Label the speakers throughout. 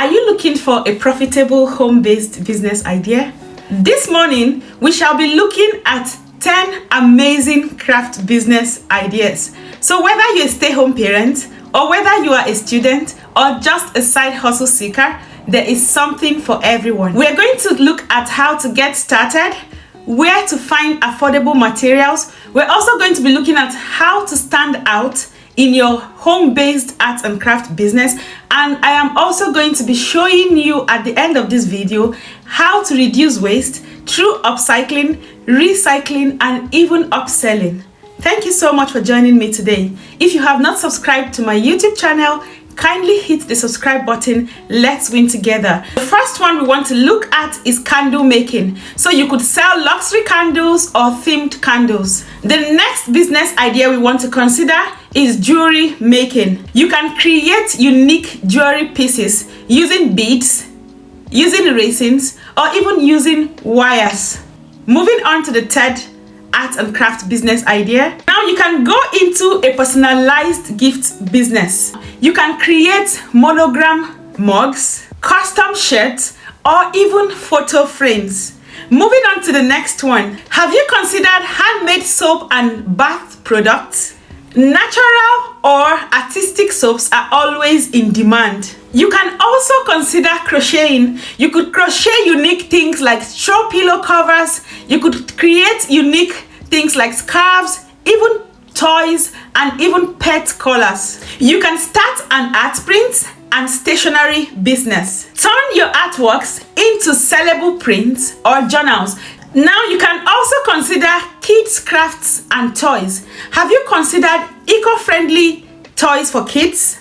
Speaker 1: Are you looking for a profitable home-based business idea? This morning, we shall be looking at 10 amazing craft business ideas. So whether you're a stay-home parent, or whether you are a student, or just a side hustle seeker, there is something for everyone. We're going to look at how to get started, where to find affordable materials. We're also going to be looking at how to stand out in your home-based arts and craft business, and I am also going to be showing you at the end of this video how to reduce waste through upcycling, recycling, and even upselling. Thank you so much for joining me today. If you have not subscribed to my YouTube channel, kindly hit the subscribe button. Let's win together. The first one we want to look at is candle making. So you could sell luxury candles or themed candles. The next business idea we want to consider is jewelry making. You can create unique jewelry pieces using beads, using resins, or even using wires. Moving on to the third art and craft business idea. Now you can go into a personalized gift business. You can create monogram mugs, custom shirts, or even photo frames. Moving on to the next one. Have you considered handmade soap and bath products? Natural or artistic soaps are always in demand. You can also consider crocheting. You could crochet unique things like straw pillow covers. You could create unique things like scarves, even toys, and even pet collars. You can start an art print and stationery business. Turn your artworks into sellable prints or journals. Now you can also consider kids crafts and toys. Have you considered eco-friendly toys for kids?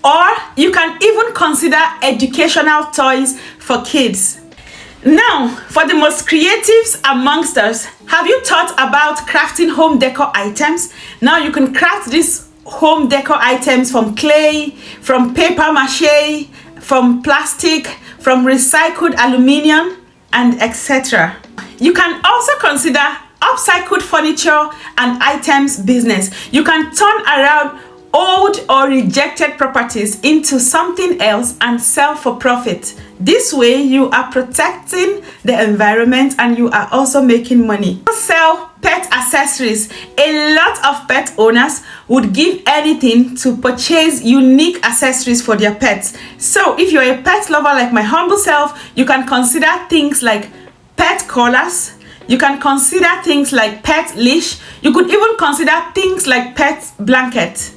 Speaker 1: Or you can even consider educational toys for kids. Now, for the most creatives amongst us, have you thought about crafting home decor items? Now you can craft these home decor items from clay, from paper mache, from plastic, from recycled aluminum, and etc. You can also consider upcycled furniture and items business. You can turn around old or rejected properties into something else and sell for profit. This way you are protecting the environment and you are also making money. Sell pet accessories. A lot of pet owners would give anything to purchase unique accessories for their pets. So if you're a pet lover like my humble self, you can consider things like pet collars. You can consider things like pet leash. You could even consider things like pet blanket.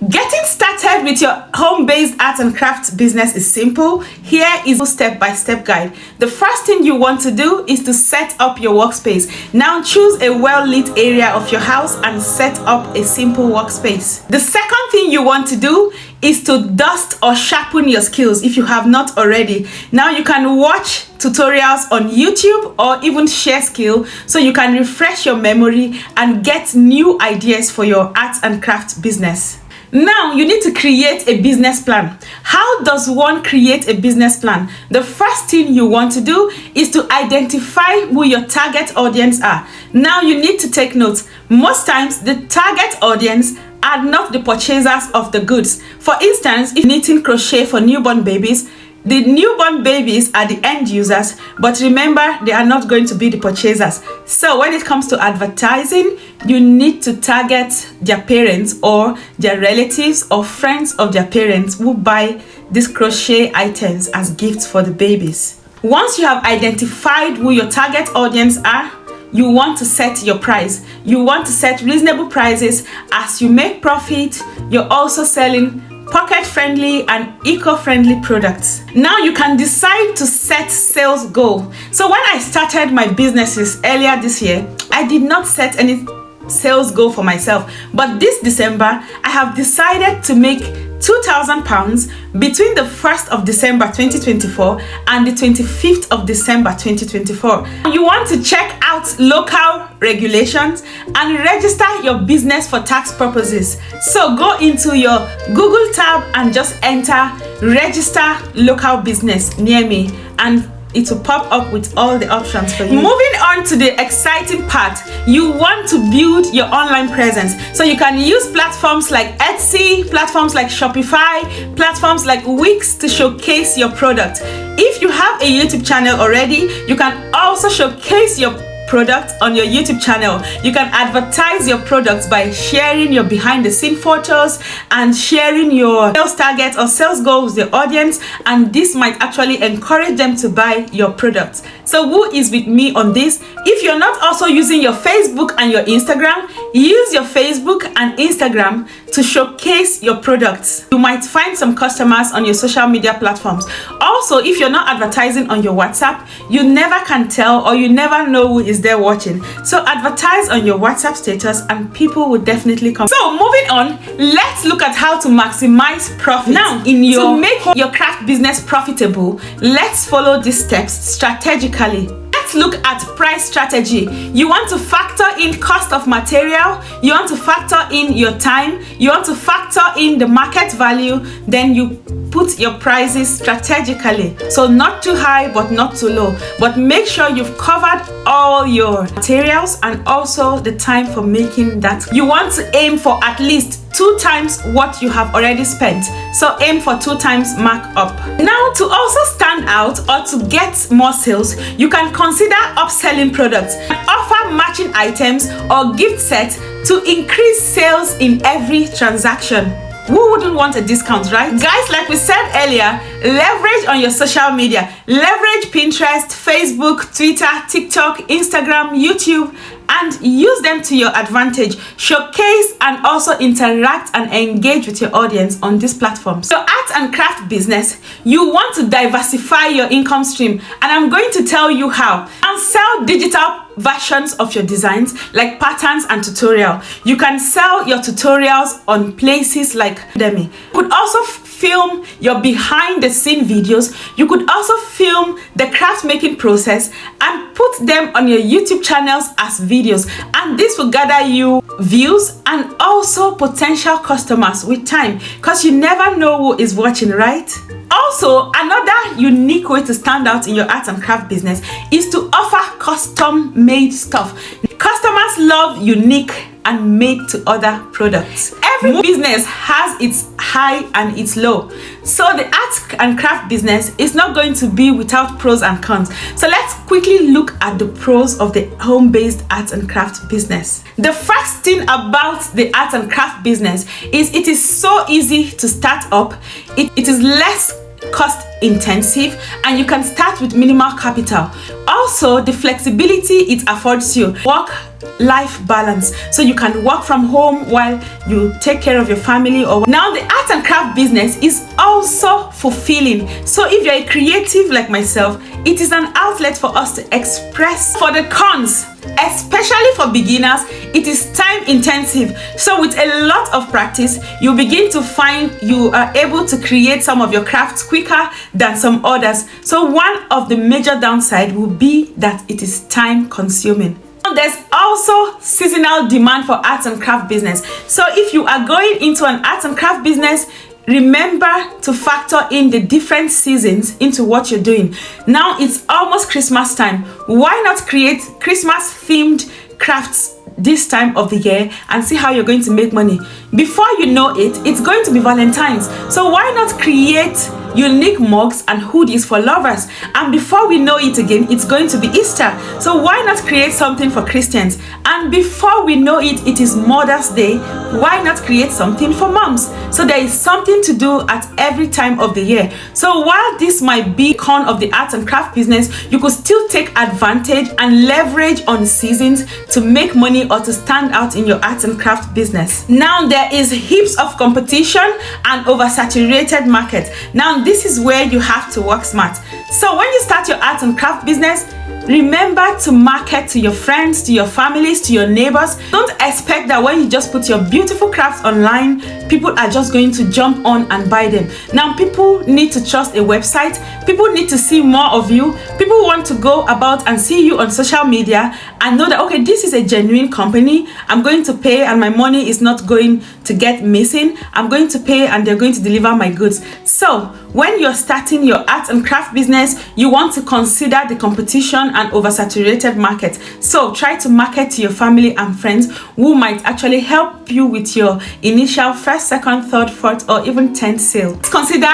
Speaker 1: Getting started with your home-based art and craft business is simple. Here is a step-by-step guide. The first thing you want to do is to set up your workspace. Now choose a well-lit area of your house and set up a simple workspace. The second thing you want to do is to dust or sharpen your skills if you have not already. Now you can watch tutorials on YouTube or even share skill so you can refresh your memory and get new ideas for your art and craft business. Now you need to create a business plan. How does one create a business plan? The first thing you want to do is to identify who your target audience are. Now you need to take notes. Most times the target audience are not the purchasers of the goods. For instance, if knitting crochet for newborn babies, the newborn babies are the end users, but remember, they are not going to be the purchasers. So when it comes to advertising, you need to target their parents or their relatives or friends of their parents who buy these crochet items as gifts for the babies. Once you have identified who your target audience are, you want to set your price. You want to set reasonable prices. As you make profit, you're also selling pocket-friendly and eco-friendly products. Now you can decide to set sales goal. So when I started my businesses earlier this year, I did not set any sales goal for myself, but this December I have decided to make £2,000 between the 1st of December 2024 and the 25th of December 2024. You want to check out local regulations and register your business for tax purposes. So go into your Google tab and just enter register local business near me, and it will pop up with all the options for you. Moving on to the exciting part, you want to build your online presence. So you can use platforms like Etsy, platforms like Shopify, platforms like Wix to showcase your product. If you have a YouTube channel already, you can also showcase your product on your YouTube channel. You can advertise your products by sharing your behind the scene photos and sharing your sales targets or sales goals with the audience, and this might actually encourage them to buy your products. So who is with me on this? If you're not also using your Facebook and your Instagram, use your Facebook and Instagram to showcase your products. You might find some customers on your social media platforms. Also, if you're not advertising on your WhatsApp, you never can tell, or you never know who is there watching. So advertise on your WhatsApp status and people will definitely come. So moving on, let's look at how to maximize profit. Now, to make your craft business profitable, let's follow these steps strategically. Let's look at price strategy. You want to factor in cost of material, you want to factor in your time, you want to factor in the market value, then you put your prices strategically. So not too high but not too low, but make sure you've covered all your materials and also the time for making that. You want to aim for at least 2 times what you have already spent. So aim for 2 times markup. Now, to also stand out or to get more sales, you can consider upselling products and offer matching items or gift sets to increase sales in every transaction. Who wouldn't want a discount, right? Guys, like we said earlier, leverage on your social media. Leverage Pinterest, Facebook, Twitter, TikTok, Instagram, YouTube, and use them to your advantage. Showcase and also interact and engage with your audience on these platforms. So art and craft business, you want to diversify your income stream, and I'm going to tell you how. And sell digital versions of your designs like patterns and tutorial. You can sell your tutorials on places like Udemy. You could also film your behind the scene videos. You could also film the craft making process and put them on your YouTube channels as videos, and this will gather you views and also potential customers with time, because you never know who is watching, right? Also, another unique way to stand out in your art and craft business is to offer custom made stuff. Customers love unique and made to order products. Every business has its high and its low. So the art and craft business is not going to be without pros and cons. So let's quickly look at the pros of the home-based art and craft business. The first thing about the art and craft business is it is so easy to start up. It is less cost intensive, and you can start with minimal capital. Also, the flexibility it affords you, work-life balance, so you can work from home while you take care of your family. Or now the art and craft business is also fulfilling. So if you're a creative like myself, it is an outlet for us to express. For the cons, especially for beginners, it is time intensive. So with a lot of practice, you begin to find you are able to create some of your crafts quicker than some others. So one of the major downside will be that it is time consuming. There's also seasonal demand for arts and craft business. So if you are going into an arts and craft business, remember to factor in the different seasons into what you're doing. Now it's almost Christmas time. Why not create Christmas themed crafts this time of the year and see how you're going to make money? Before you know it, it's going to be Valentine's. So why not create unique mugs and hoodies for lovers? And before we know it again, it's going to be Easter. So why not create something for Christians? And before we know it, it is Mother's Day. Why not create something for moms? So there is something to do at every time of the year. So while this might be con of the arts and craft business, you could still take advantage and leverage on seasons to make money or to stand out in your arts and craft business. Now there is heaps of competition and oversaturated market. Now this is where you have to work smart. So when you start your art and craft business, remember to market to your friends, to your families, to your neighbors. Don't expect that when you just put your beautiful crafts online, people are just going to jump on and buy them. Now people need to trust a website. People need to see more of you. People want to go about and see you on social media and know that, okay, this is a genuine company. I'm going to pay and my money is not going to get missing. I'm going to pay and they're going to deliver my goods. So when you're starting your art and craft business, you want to consider the competition and oversaturated market. So try to market to your family and friends who might actually help you with your initial first, second, third, fourth, or even 10th sale. Consider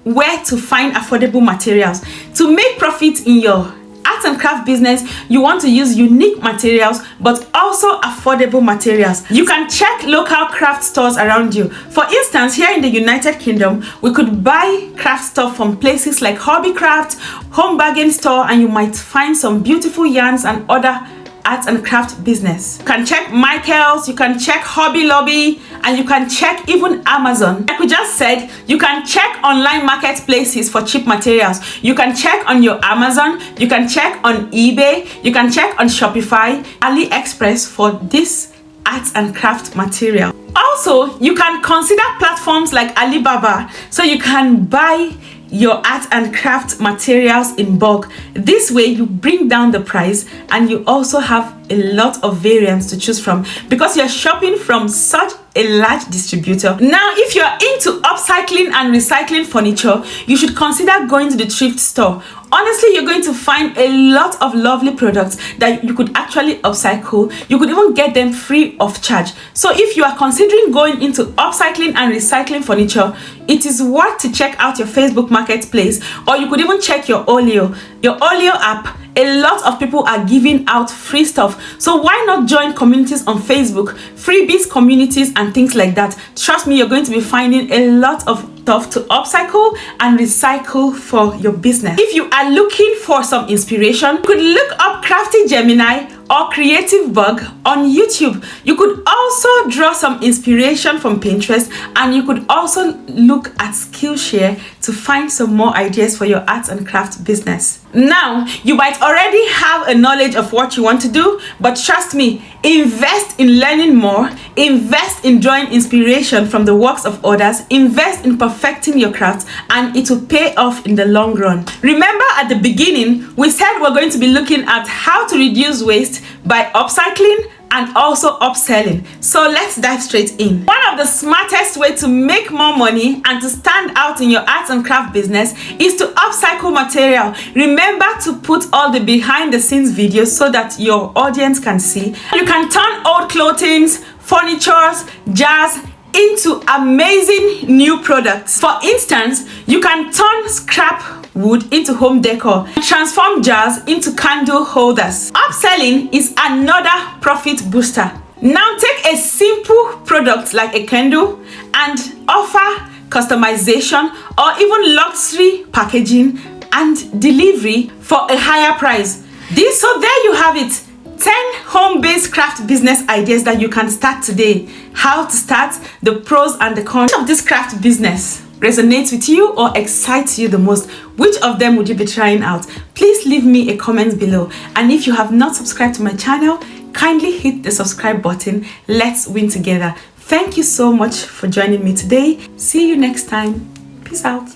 Speaker 1: where to find affordable materials. To make profit in your art and craft business, you want to use unique materials but also affordable materials. You can check local craft stores around you. For instance, here in the United Kingdom, we could buy craft stuff from places like Hobbycraft, Home Bargain Store, and you might find some beautiful yarns and other art and craft business. You can check Michael's, you can check Hobby Lobby, and you can check even Amazon. Like we just said, you can check online marketplaces for cheap materials. You can check on your Amazon, you can check on eBay, you can check on Shopify, AliExpress for this art and craft material. Also, you can consider platforms like Alibaba, so you can buy your art and craft materials in bulk. This way you bring down the price and you also have a lot of variants to choose from because you're shopping from such a large distributor. Now, if you're into upcycling and recycling furniture, you should consider going to the thrift store. Honestly, you're going to find a lot of lovely products that you could actually upcycle. You could even get them free of charge. So if you are considering going into upcycling and recycling furniture, it is worth to check out your Facebook marketplace, or you could even check your Olio app. A lot of people are giving out free stuff, so why not join communities on Facebook, freebies communities and things like that. Trust me, you're going to be finding a lot of stuff to upcycle and recycle for your business. If you are looking for some inspiration, you could look up Crafty Gemini or Creative Bug on YouTube. You could also draw some inspiration from Pinterest, and you could also look at Skillshare to find some more ideas for your arts and craft business. Now, you might already have a knowledge of what you want to do, but trust me, invest in learning more, invest in drawing inspiration from the works of others, invest in perfecting your craft, and it will pay off in the long run. Remember at the beginning, we said we're going to be looking at how to reduce waste by upcycling and also upselling. So let's dive straight in. One of the smartest ways to make more money and to stand out in your arts and craft business is to upcycle material. Remember to put all the behind the scenes videos so that your audience can see. You can turn old clothing, furniture, jars into amazing new products. For instance, you can turn scrap wood into home decor, transform jars into candle holders. Upselling is another profit booster. Now take a simple product like a candle and offer customization or even luxury packaging and delivery for a higher price. So there you have it. 10 home-based craft business ideas that you can start today. How to start, the pros and the cons of this craft business resonates with you or excites you the most. Which of them would you be trying out? Please leave me a comment below. And if you have not subscribed to my channel, kindly hit the subscribe button. Let's win together. Thank you so much for joining me today. See you next time. Peace out.